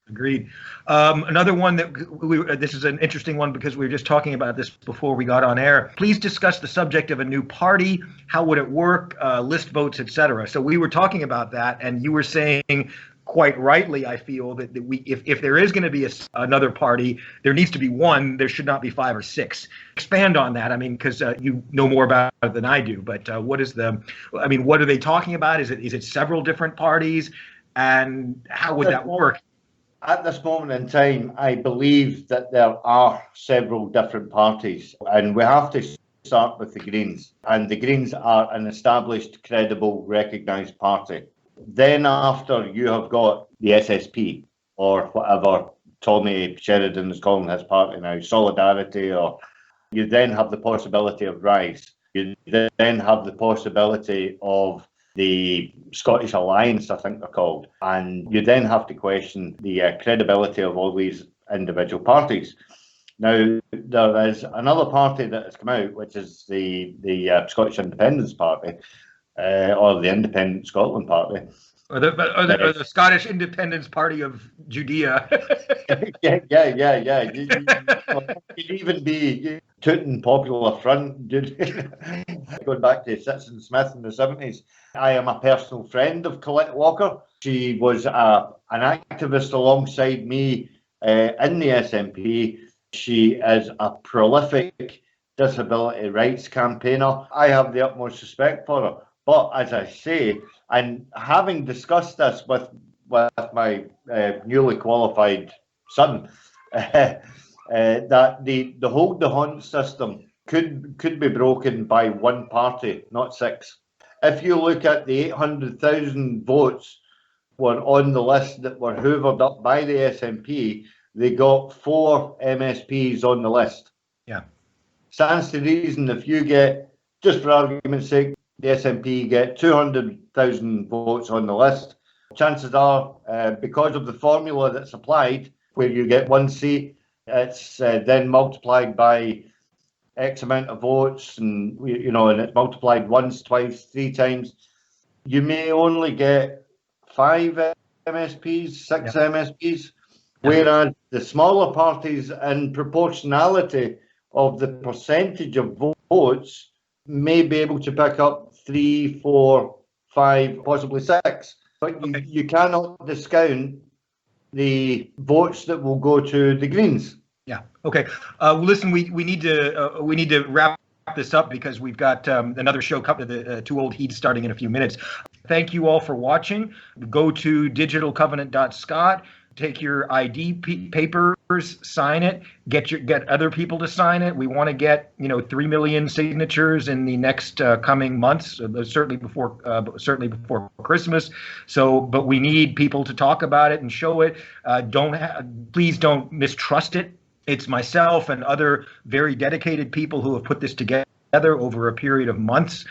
B: Agreed. Another one that this is an interesting one because we were just talking about this before we got on air. Please discuss the subject of a new party. How would it work? List votes, etc. So we were talking about that, and you were saying quite rightly, I feel that we, if there is going to be another party, there needs to be one. There should not be 5 or 6. Expand on that. I mean, because you know more about it than I do. But what are they talking about? Is it several different parties, and how would that work?
D: At this moment in time, I believe that there are several different parties, and we have to start with the Greens. And the Greens are an established, credible, recognised party. Then after, you have got the SSP, or whatever Tommy Sheridan is calling his party now, Solidarity, or you then have the possibility of Rise. You then have the possibility of the Scottish Alliance, I think they're called. And you then have to question the credibility of all these individual parties. Now, there is another party that has come out, which is the Scottish Independence Party, or the Independent Scotland Party.
B: Or the Scottish Independence Party of Judea.
D: yeah. You'd even be Tooting Popular Front, going back to Citizen Smith in the 70s. I am a personal friend of Colette Walker. She was an activist alongside me in the SNP. She is a prolific disability rights campaigner. I have the utmost respect for her. But as I say, and having discussed this with my newly qualified son, that the hold the hunt system could be broken by one party, not 6. If you look at the 800,000 votes were on the list that were hoovered up by the SNP, they got 4 MSPs on the list.
B: Yeah.
D: Stands to reason if you get, just for argument's sake, the SNP get 200,000 votes on the list. Chances are, because of the formula that's applied, where you get 1 seat, it's then multiplied by X amount of votes, and and it's multiplied once, twice, 3 times. You may only get 5 MSPs, 6 MSPs, whereas the smaller parties, in proportionality of the percentage of votes, may be able to pick up 3, 4, 5, possibly 6. But you cannot discount the votes that will go to the Greens.
B: Yeah. Okay. Listen, we need to wrap this up because we've got another show coming, the Two Old Heeds, starting in a few minutes. Thank you all for watching. Go to digitalcovenant.scot. Take your ID papers, sign it, get other people to sign it. We want to get 3 million signatures in the next coming months, certainly before Christmas. So, but we need people to talk about it and show it. Please don't mistrust it. It's myself and other very dedicated people who have put this together over a period of months,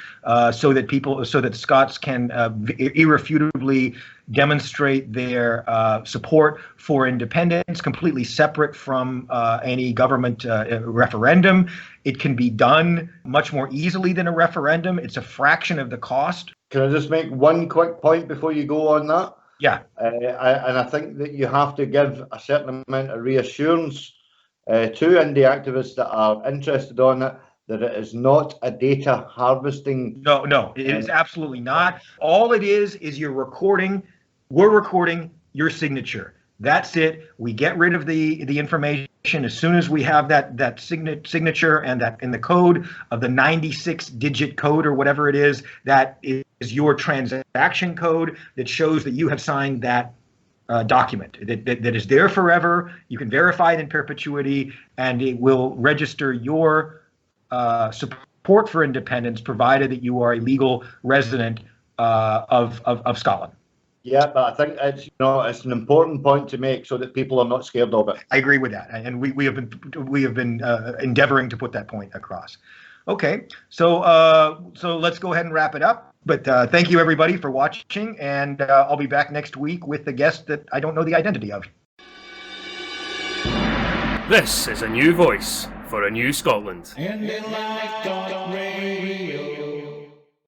B: so that Scots can irrefutably demonstrate their support for independence, completely separate from any government referendum. It can be done much more easily than a referendum. It's a fraction of the cost.
D: Can I just make one quick point before you go on that?
B: Yeah.
D: And I think that you have to give a certain amount of reassurance to indie activists that are interested on it, that it is not a data harvesting.
B: No, it is absolutely not. All it is we're recording your signature. That's it. We get rid of the information as soon as we have that signature and that in the code of the 96-digit code or whatever it is, that is your transaction code that shows that you have signed that document that is there forever. You can verify it in perpetuity, and it will register your support for independence, provided that you are a legal resident of Scotland.
D: Yeah, but I think it's an important point to make so that people are not scared of it.
B: I agree with that, and we have been endeavoring to put that point across. Okay, so let's go ahead and wrap it up. But thank you everybody for watching, and I'll be back next week with a guest that I don't know the identity of.
A: This is a new voice for a new Scotland.
E: Indylive.radio.